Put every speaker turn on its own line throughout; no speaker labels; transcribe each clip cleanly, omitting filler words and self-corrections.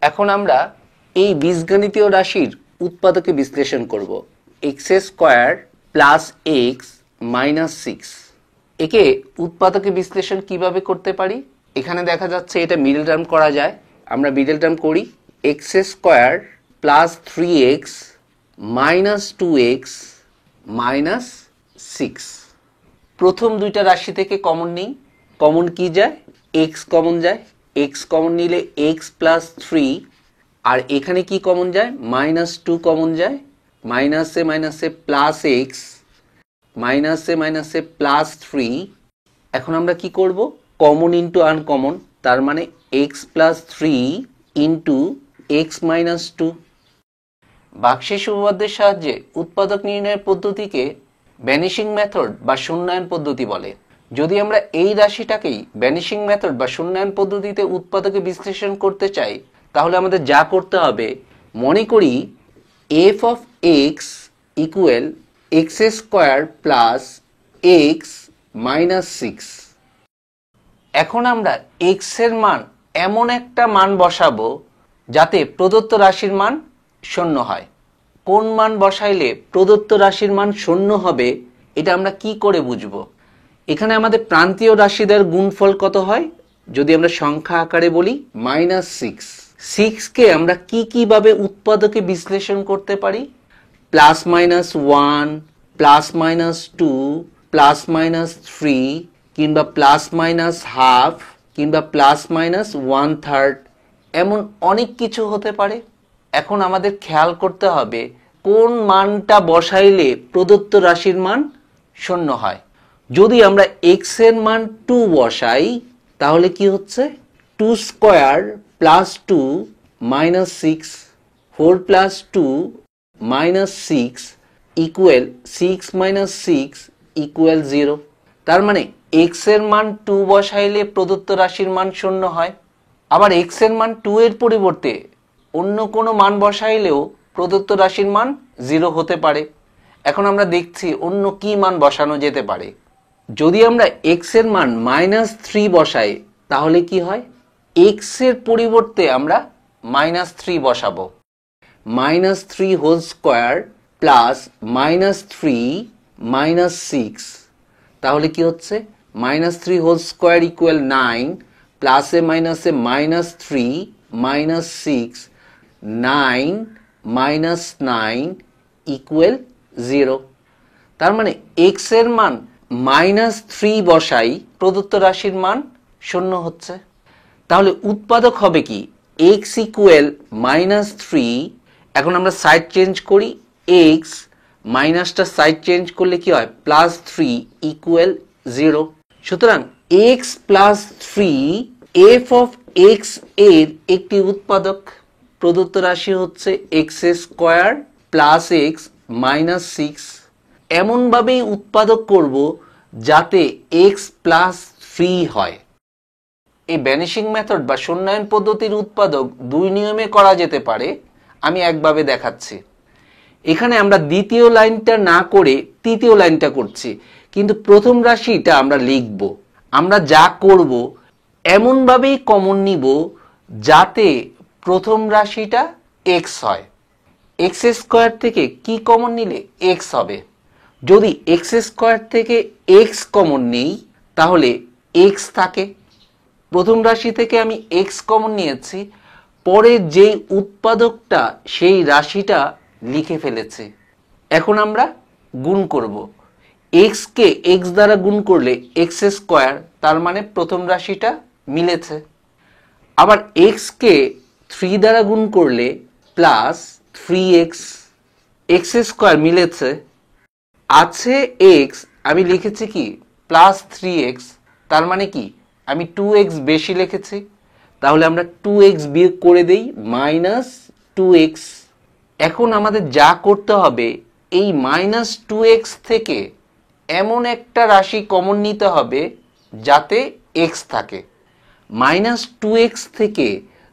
এখন আমরা এই বীজগণিতীয় রাশির উৎপাদকে বিশ্লেষণ করব। X square plus x minus 6। একে উৎপাদকে বিশ্লেষণ কিভাবে করতে পারি? এখানে দেখা যাচ্ছে এটা মিডল টার্ম করা যায়। আমরা মিডল টার্ম করি। X square plus 3x minus 2x minus 6। প্রথম দুইটা রাশি থেকে কমন নিই। কমন কি যায়? এক্স কমন যায়। এক্স কমন নিলে এক্স প্লাস 3, আর এখানে কি কমন যায়? মাইনাস 2 কমন যায়। মাইনাসে মাইনাসে প্লাস এক্স, মাইনাসে মাইনাসে প্লাস 3। এখন আমরা কি করব? কমন ইন্টু আনকমন, তার মানে x plus 3 into x minus 2। ভাগশেষ উপপাদ্যের সাহায্যে উৎপাদক নির্ণয়ের পদ্ধতিকে ভ্যানিশিং মেথড বা শূন্যায়ন পদ্ধতি বলে। যদি আমরা এই রাশিটাকেই ভ্যানিশিং মেথড বা শূন্যায়ন পদ্ধতিতে উৎপাদকে বিশ্লেষণ করতে চাই, তাহলে আমাদের যা করতে হবে, মনে করি f of x equal x square plus x minus 6। এখন আমরা এক্স এর মান এমন একটা মান বসাবো যাতে প্রদত্ত রাশির মান শূন্য হয়। কোন মান বসাইলে প্রদত্ত রাশির মান শূন্য হবে, এটা আমরা কি করে বুঝবো? এখানে আমাদের প্রান্তীয় রাশিদের গুণফল কত হয়? যদি আমরা সংখ্যা আকারে বলি মাইনাস 6। 6কে আমরা কিভাবে উৎপাদকে বিশ্লেষণ করতে পারি? Plus minus 1, plus minus 2, plus minus 3, কিংবা প্লাস মাইনাস হাফ, কিংবা প্লাস মাইনাস 1/3, এমন অনেক কিছু হতে পারে। এখন আমাদের খেয়াল করতে হবে কোন মানটা বসাইলে প্রদত্ত রাশির মান শূন্য হয়। যদি আমরা এক্স এর মান 2 বসাই, তাহলে কি হচ্ছে? 2 square plus 2 minus 6, 4 plus 2 minus 6 equal 6 minus 6 equal 0। তার মানে এক্স এর মান 2 বসাইলে প্রদত্ত রাশির মান শূন্য হয়। আবার এক্স এর মান 2 এর পরিবর্তে অন্য কোনো মান বসাইলেও প্রদত্ত রাশির মান 0 হতে পারে। এখন আমরা দেখছি অন্য কি মান বসানো যেতে পারে। যদি আমরা এক্স এর মান মাইনাস 3 বসাই, তাহলে কি হয়? এক্স এর পরিবর্তে আমরা মাইনাস 3 বসাবো। Minus 3 whole square plus minus 3 minus 6, তাহলে কি হচ্ছে? মাইনাস 3 হোল স্কোয়ার ইকুয়াল 9, প্লাসে মাইনাসে মাইনাস 3 মাইনাস 6, 9 মাইনাস 9 ইকুয়াল 0। তার মানে এক্স এর মান মাইনাস 3 বসাই, প্রদত্ত রাশির মান শূন্য হচ্ছে। তাহলে উৎপাদক হবে কি? X equal minus 3। এখন আমরা সাইড চেঞ্জ করি। এক্স মাইনাসটা সাইড চেঞ্জ করলে কি হয়? Plus 3 equal 0। সুতরাং x plus 3 F of x এর একটি উৎপাদক। প্রদত্ত রাশি হচ্ছে x square plus x minus 6। এমনভাবেই উৎপাদক করব যাতে এক্স প্লাস 3 হয়। এই ভ্যানিশিং মেথড বা শূন্যায়ন পদ্ধতির উৎপাদক দুই নিয়মে করা যেতে পারে। আমি একভাবে দেখাচ্ছি। এখানে আমরা দ্বিতীয় লাইনটা না করে তৃতীয় লাইনটা করছি, কিন্তু প্রথম রাশিটা আমরা লিখব। আমরা যা করব এমনভাবেই কমন নিব যাতে প্রথম রাশিটা এক্স হয়। এক্স স্কোয়ার থেকে কি কমন নিলে এক্স হবে? যদি এক্স স্কোয়ার থেকে এক্স কমন নেই, তাহলে এক্স থাকে। প্রথম রাশি থেকে আমি এক্স কমন নিয়েছি, পরে যে উৎপাদকটা সেই রাশিটা লিখে ফেলেছি। এখন আমরা গুণ করব। এক্স কে এক্স দ্বারা গুণ করলে এক্স স্কোয়ার, তার মানে প্রথম রাশিটা মিলেছে। আবার এক্স কে 3 দ্বারা গুণ করলে প্লাস 3x, এক্স স্কোয়ার মিলেছে। আছে এক্স, আমি লিখেছি কি? প্লাস 3x, তার মানে কি? আমি 2x বেশি লিখেছি। তাহলে আমরা 2x বিয়োগ করে দেই, মাইনাস 2x। এখন আমাদের যা করতে হবে, এই মাইনাস 2x থেকে এমন একটা রাশি কমন নিতে হবে যাতে x থাকে। মাইনাস 2x থেকে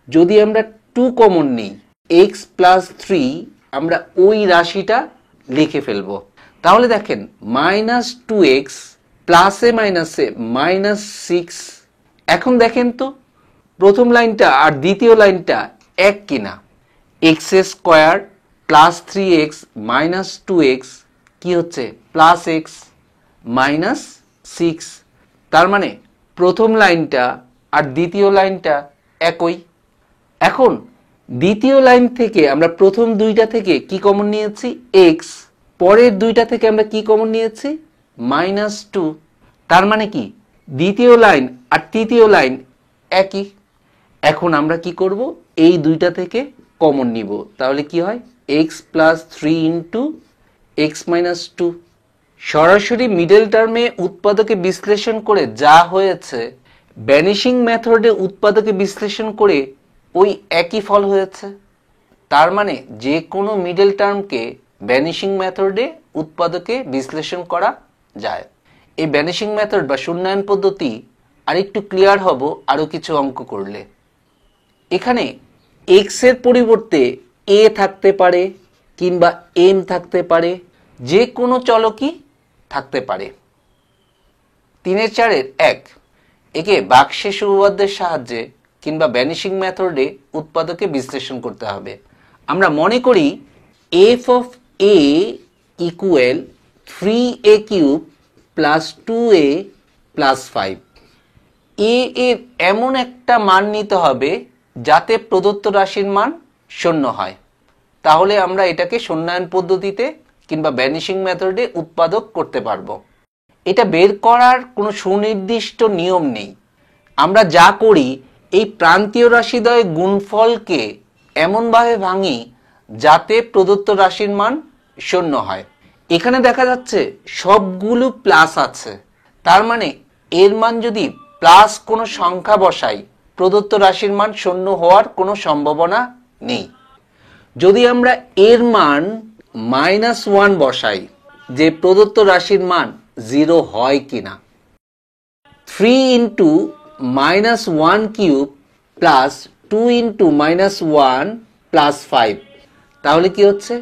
যদি আমরা 2 কমন নিই, x প্লাস 3, আমরা ওই রাশিটা লিখে ফেলবো। তাহলে দেখেন মাইনাস 2x প্লাসে মাইনাসে মাইনাস 6। এখন দেখেন তো প্রথম লাইনটা আর দ্বিতীয় লাইনটা এক কিনা। X square plus 3x minus 2x কি হচ্ছে প্লাস এক্স মাইনাস 6। তার মানে প্রথম লাইনটা আর দ্বিতীয় লাইনটা একই। এখন দ্বিতীয় লাইন থেকে আমরা প্রথম দুইটা থেকে কি কমন নিয়েছি এক্স, পরের দুইটা থেকে আমরা কি কমন নিয়েছি -2। তার মানে কি দ্বিতীয় লাইন আর তৃতীয় লাইন একই। এখন আমরা কি করব এই দুইটা থেকে কমন নিব, তাহলে কি হয় x plus 3 into x minus 2। সরাসরি মিডল টার্মে উৎপাদকে বিশ্লেষণ করে যা হয়েছে ভ্যানিশিং মেথডে উৎপাদকে বিশ্লেষণ করে ওই একই ফল হয়েছে। তার মানে যে কোনো মিডল টার্মকে ভ্যানিশিং মেথডে উৎপাদকে বিশ্লেষণ করা যায়। এই ভ্যানিশিং মেথড বা শূন্যায়ন পদ্ধতি আরেকটু ক্লিয়ার হব আরো কিছু অঙ্ক করলে। এখানে এক্স এর পরিবর্তে এ থাকতে পারে কিংবা এম থাকতে পারে, যে কোনো চলকই থাকতে পারে। 3/4 1 একে ভাগশেষ উপপাদ্যের সাহায্যে কিংবা ভ্যানিশিং মেথডে উৎপাদকে বিশ্লেষণ করতে হবে। আমরা মনে করি f of a equal 3a cube plus 2a plus 5। এ এর এমন একটা মান নিতে হবে যাতে প্রদত্ত রাশির মান শূন্য হয়, তাহলে আমরা এটাকে শূন্যায়ন পদ্ধতিতে কিংবা ভ্যানিশিং মেথডে উৎপাদক করতে পারবো। এটা বের করার কোনো সুনির্দিষ্ট নিয়ম নেই। আমরা যা করি এই প্রান্তীয় রাশিদ্বয় গুণফলকে এমনভাবে ভাঙি যাতে প্রদত্ত রাশির মান শূন্য হয়। এখানে দেখা যাচ্ছে সবগুলো প্লাস আছে, তার মানে এর মান যদি প্লাস কোনো সংখ্যা বসাই প্রদত্ত রাশির মান শূন্য হওয়ার কোনো সম্ভাবনা নেই। যদি আমরা এর মান -1 বসাই যে প্রদত্ত রাশির মান 0 হয় কিনা। 3 into -1 cube plus 2 into -1 plus 5, তাহলে কি হচ্ছে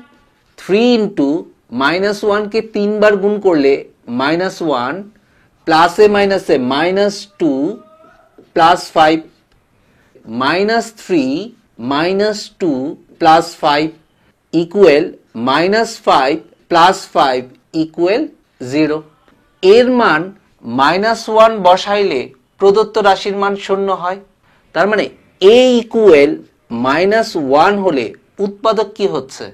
3 ইন্টু -1 কে 3 বার গুণ করলে -1 প্লাসে মাইনাসে -2 plus 5 -3 -2 plus 5 equal -5 plus 5 equal 0। এর মান -1 বসাইলে প্রদত্ত রাশির মান শূন্য হয়। তার মানে a ইকুয়াল -1 হলে উৎপাদক কি হচ্ছে,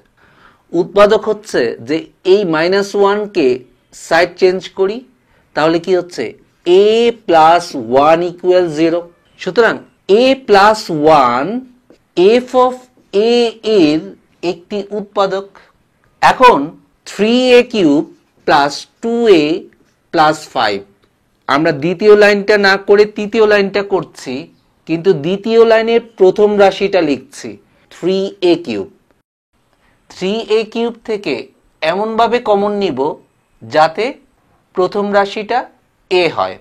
উৎপাদক হচ্ছে যে এই -1 কে সাইড চেঞ্জ করি, তাহলে কি হচ্ছে a প্লাস 1 ইকুয়াল 0। সুতরাং a প্লাস 1 এফ অফ এ এর একটি উৎপাদক। এখন 3a cube plus 2a plus 5, আমরা দ্বিতীয় লাইনটা না করে তৃতীয় লাইনটা করছি, কিন্তু দ্বিতীয় লাইনের প্রথম রাশিটা লিখছি 3a কিউব। 3a কিউব থেকে এমনভাবে কমন নিব যাতে প্রথম রাশিটা a হয়।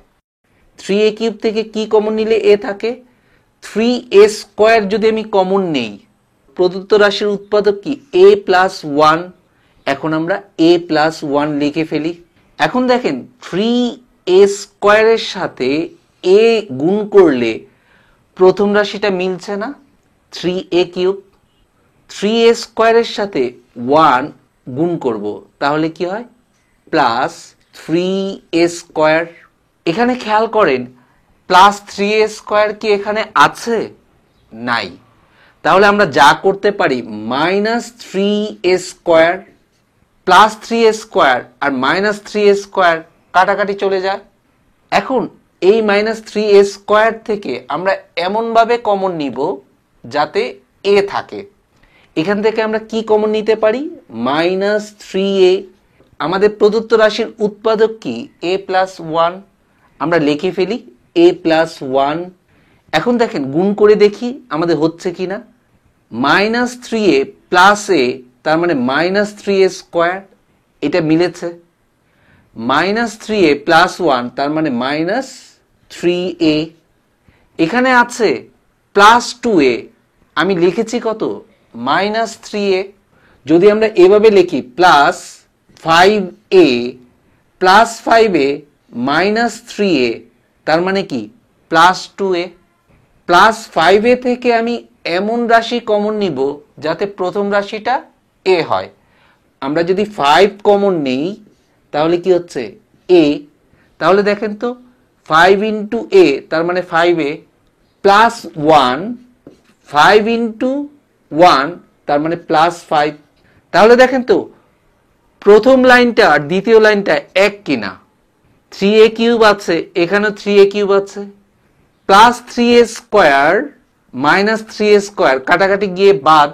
3a কিউব থেকে কি কমন নিলে a থাকে, 3a স্কোয়ার যদি আমি কমন নেই প্রদত্ত রাশির উৎপাদক কি a প্লাস 1। এখন আমরা a প্লাস 1 লিখে ফেলি। এখন দেখেন 3a স্কোয়ারের সাথে a গুণ করলে প্রথম রাশিটা মিলছে না, 3a কিউব। 3a স্কোয়ারের সাথে 1 গুণ করব, তাহলে কি হয় প্লাস 3a স্কোয়ার। এখানে খেয়াল করেন প্লাস 3a স্কোয়ার কি এখানে আছে, নাই। তাহলে আমরা যা করতে পারি -3a square plus 3a square আর -3a স্কোয়ার কাটাকাটি চলে যায়। এখন এই -3a স্কোয়ার থেকে আমরা এমনভাবে কমন নিব যাতে a থাকে। এখান থেকে আমরা কি কমন নিতে পারি -3a। আমাদের প্রদত্ত রাশির উৎপাদক কি a প্লাস 1, আমরা লিখে ফেলি a প্লাস 1। এখন দেখেন গুণ করে দেখি আমাদের হচ্ছে কিনা, -3a প্লাস a তার মানে -3a স্কোয়ার, এটা মিলেছে। -3a প্লাস 1 তার মানে -3a। এখানে আছে প্লাস 2a, আমি লিখেছি কত -3a। যদি আমরা এভাবে লিখি plus 5a plus 5a -3a তার মানে কি প্লাস 2a। প্লাস 5a থেকে আমি এমন রাশি কমন নিব যাতে প্রথম রাশিটা a হয়। আমরা যদি 5 কমন নেই তাহলে কি হচ্ছে a। তাহলে দেখেন তো 5 ইন্টু a তার মানে 5a প্লাস 1, 5 ইন্টু 1 তার মানে প্লাস 5। তাহলে দেখেন তো প্রথম লাইনটা আর দ্বিতীয় লাইনটা এক কিনা। 3a কিউব আছে, এখানেও 3a কিউব আছে, plus 3a square minus 3a square কাটাকাটি গিয়ে বাদ,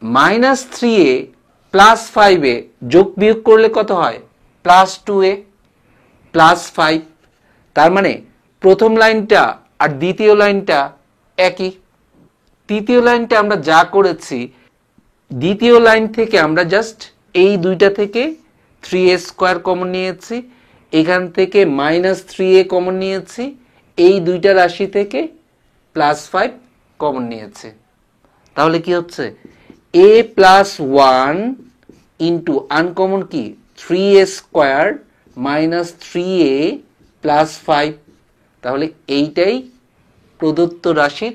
মাইনাস 3a প্লাস 5a যোগ বিয়োগ করলে কত হয় প্লাস 2a প্লাস 5। তার মানে প্রথম লাইনটা আর দ্বিতীয় লাইনটা একই। তৃতীয় লাইনটা আমরা যা করেছি, দ্বিতীয় লাইন থেকে আমরা জাস্ট এই দুইটা থেকে 3a স্কোয়ার কমন নিয়েছি, এখান থেকে মাইনাস 3a কমন নিয়েছি, এই দুইটা রাশি থেকে প্লাস 5 কমন নিয়েছি। তাহলে কি হচ্ছে a প্লাস 1 ইন্টু আনকমন কি 3a square minus 3a plus 5। তাহলে এইটাই প্রদত্ত রাশির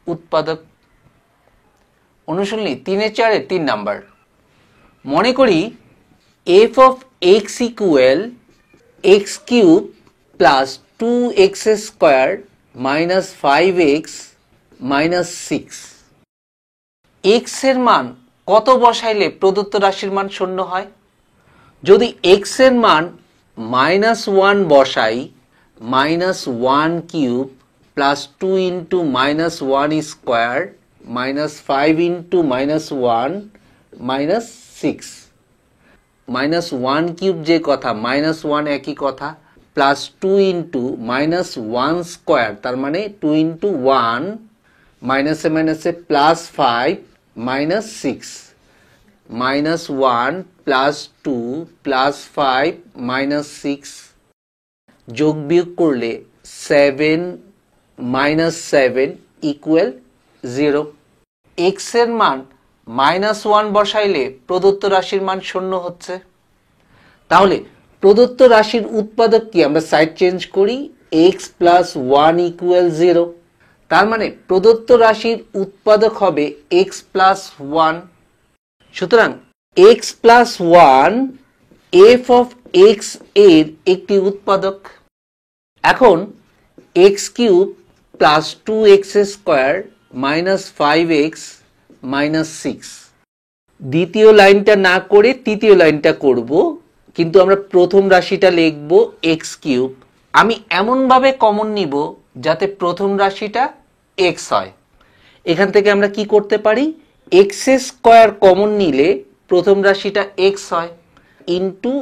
উৎপাদক। অনুশীলনী 3-4 3 নাম্বার। মনে করি f of x equal x cube plus 2x square minus 5x minus 6। x এর মান কত বসাইলে প্রদত্ত রাশির মান শূন্য হয়? যদি x এর মান -1 বসাই, -1 cube plus 2 into -1 square minus 5 into -1 minus 6, -1 cube যে কথা -1 একই কথা, প্লাস 2 ইন্টু -1 স্কোয়ার তার মানে 2 ইন্টু 1 মাইনাসে মাইনাসে plus 5 minus 6, -1 plus 2 plus 5 minus 6 যোগ বিয়োগ করলে 7 মাইনাস 7 ইকুয়াল 0। x এর মান -1 বসাইলে প্রদত্ত রাশির মান শূন্য হচ্ছে। তাহলে প্রদত্ত রাশির উৎপাদক কি? আমরা সাইড চেঞ্জ করি, x প্লাস 1 ইকুয়াল 0। তার মানে প্রদত্ত রাশির উৎপাদক হবে x প্লাস 1। সুতরাং x plus 1 f of x এর একটি উৎপাদক। এখন x cube plus 2x square minus 5x minus 6। দ্বিতীয় লাইনটা না করে তৃতীয় লাইনটা করব, কিন্তু আমরা প্রথম রাশিটা লিখব x কিউব। আমি এমনভাবে কমন নিব যাতে প্রথম রাশিটা x হয়। এখান থেকে আমরা কি করতে পারি, x স্কোয়ার কমন নিলে প্রথম রাশিটা x হয়, ইন্টু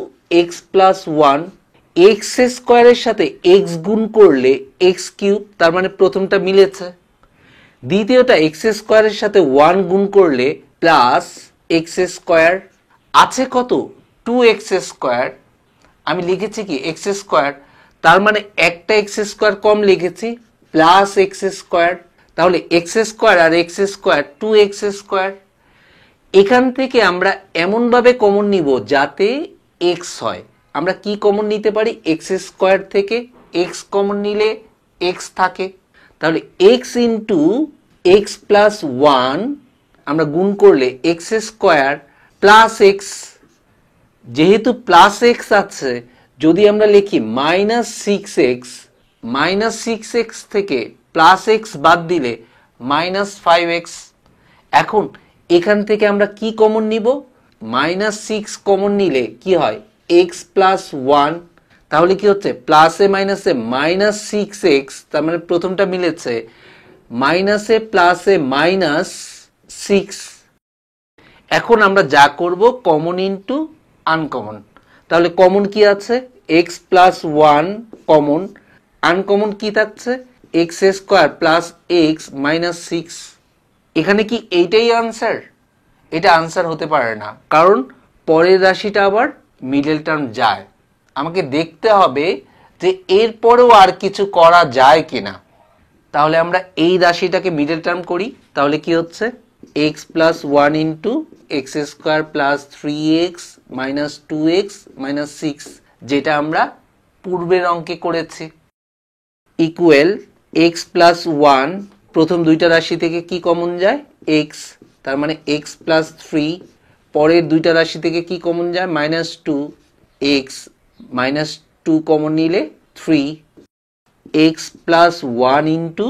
x প্লাস 1। x স্কোয়ারের সাথে x গুণ করলে x কিউব, তার মানে প্রথমটা মিলেছে। দ্বিতীয়টা x স্কোয়ারের সাথে 1 গুণ করলে প্লাস x স্কোয়ার। আছে কত 2x স্কোয়ার, আমি লিখেছি কি x স্কোয়ার, তার মানে একটা x স্কোয়ার কম লিখেছি প্লাস x স্কোয়ার। তাহলে x স্কোয়ার আর x স্কোয়ার 2x স্কোয়ার। এখান থেকে আমরা এমনভাবে কমন নিব যাতে x হয়। আমরা কি কমন নিতে পারি, x স্কোয়ার থেকে x কমন নিলে x থাকে। তাহলে x ইন্টু x প্লাস 1 আমরা গুণ করলে x স্কোয়ার প্লাস x। যেহেতু প্লাস x আছে, যদি আমরা লিখি মাইনাস 6x, মাইনাস 6x থেকে প্লাস x বাদ দিলে মাইনাস 5x। এখন এখান থেকে আমরা কি কমন নিব, -6 কমন নিলে কি হয় x প্লাস 1। তাহলে কি হচ্ছে প্লাসে মাইনাসে -6x, তার মানে প্রথমটা মিলেছে, মাইনাসে প্লাসে -6। এখন আমরা যা করব কমন ইনটু আনকমন। তাহলে কমন কি আছে, x প্লাস 1 কমন, আনকমন কি থাকছে x square plus x minus 6। এখানে কি এইটাই আনসার? এটা আনসার হতে পারে না, কারণ পরের রাশিটা আবার মিডল টার্ম যায়। আমাকে দেখতে হবে যে এরপরেও আর কিছু করা যায় কিনা। তাহলে আমরা এই রাশিটাকে মিডল টার্ম করি। তাহলে কি হচ্ছে x plus 1 into x square plus 3x minus 2x minus 6, যেটা আমরা পূর্বের অঙ্কে করেছি, ইকুয়াল x প্লাস 1 প্রথম দুইটা রাশি থেকে কি কমন যায় এক্স, তার মানে এক্স প্লাস থ্রি। পরের দুইটা রাশি থেকে কি কমন যায় minus two, x minus two common নিলে three, x plus one into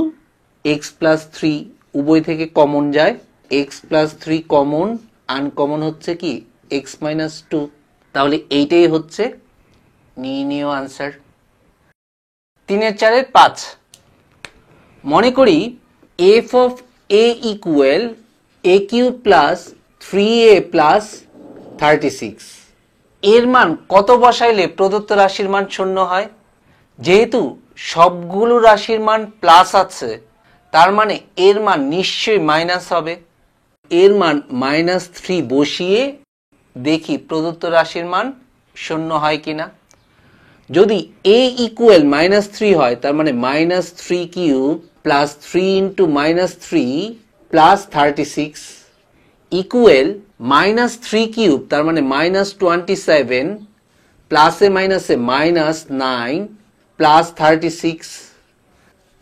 x plus three উভয় থেকে কমন যায়, x plus three common, uncommon হচ্ছে কি এক্স মাইনাস টু। তাহলে এইটাই হচ্ছে নির্ণেয় আনসার। 3-4-5 মনে করি f of a equal a q plus 3a plus 36, এর মান কত বসাইলে প্রদত্ত রাশির মান শূন্য হয়? যেহেতু সবগুলো রাশির মান প্লাস আছে, তার মানে এর মান নিশ্চয়ই মাইনাস হবে। এর মান -3 বসিয়ে দেখি প্রদত্ত রাশির মান শূন্য হয় কিনা। যদি a ইকুয়াল -3 হয়, তার মানে -3 cube plus 3 into -3 plus 36 equal -3 cube, তার মানে -27 প্লাসে মাইনাসে -9 প্লাস 36।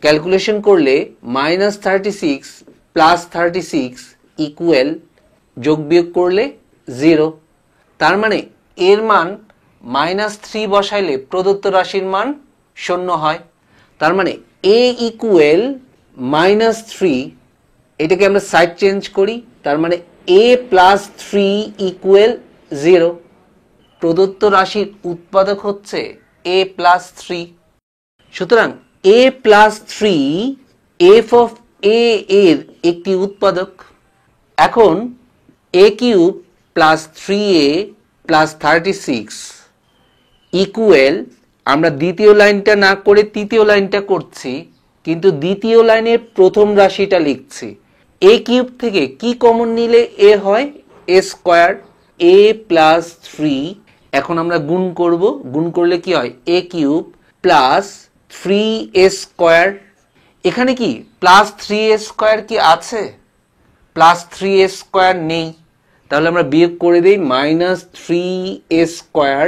ক্যালকুলেশন করলে -36 প্লাস 36 ইকুয়াল যোগ বিয়োগ করলে 0। তার মানে এর মান -3 বসাইলে প্রদত্ত রাশির মান শূন্য হয়। তার মানে a ইকুয়াল -3, এটাকে আমরা সাইড চেঞ্জ করি, তার মানে a প্লাস 3 ইকুয়াল 0। প্রদত্ত রাশির উৎপাদক হচ্ছে a প্লাস 3। সুতরাং a প্লাস 3 এফ অফ এ এর একটি উৎপাদক। এখন a cube plus 3a plus 36 equal, আমরা দ্বিতীয় লাইনটা না করে তৃতীয় লাইনটা করছি, কিন্তু দ্বিতীয় লাইনের প্রথম রাশিটা লিখছি। a কিউব থেকে কি কমন নিলে a হয় a স্কয়ার, a প্লাস 3। এখন আমরা গুণ করব, গুণ করলে কি হয় a cube plus 3a square. এখানে কি প্লাস 3a স্কয়ার কি আছে? প্লাস 3a স্কয়ার নেই, তাহলে আমরা বিয়োগ করে দেই -3a square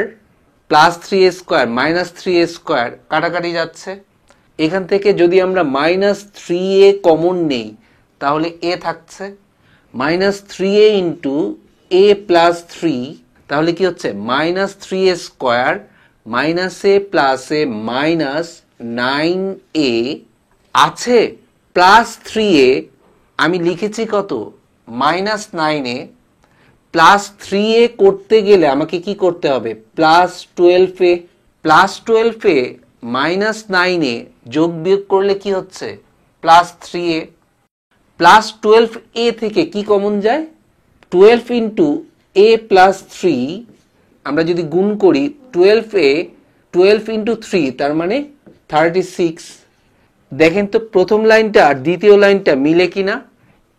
plus 3a square -3a square কাটাকাটি যাচ্ছে। এখান থেকে যদি আমরা -3a কমন নেই, তাহলে a থাকছে -3a ইন্টু a প্লাস 3, তাহলে কি হচ্ছে -3a square minus a plus a minus 9a আছে প্লাস 3a, আমি লিখেছি কত -9a, প্লাস 3a করতে গেলে আমাকে কি করতে হবে plus 12a, plus 12a minus 9a যোগ বিয়োগ করলে কি হচ্ছে প্লাস 3a। প্লাস 12a থেকে কি কমন যায় 12 ইন্টু a প্লাস 3, আমরা যদি গুণ করি 12a 12 ইন্টু 3, তার মানে 36। দেখেন তো প্রথম লাইনটা আর দ্বিতীয় লাইনটা মিলে কিনা।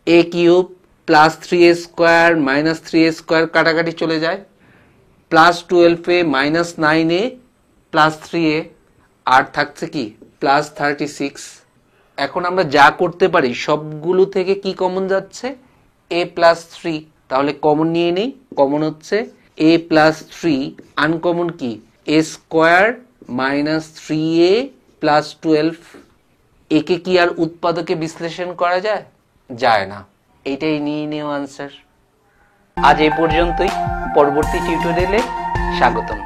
a cube plus 3a square minus 3a square কাটাকাটি চলে যায়, plus 12a minus 9a plus 3a, আর থাকছে কি প্লাস 36। এখন আমরা যা করতে পারি সবগুলো থেকে কি কমন যাচ্ছে a প্লাস 3, তাহলে কমন নিয়ে নেই, কমন হচ্ছে a প্লাস 3, আনকমন কি a square minus 3a plus 12। একে কি আর উৎপাদকে বিশ্লেষণ করা যায়? যায় না। এইটাই নির্ণেয় আনসার। আজ এই পর্যন্তই, পরবর্তী টিউটোরিয়ালে স্বাগতম।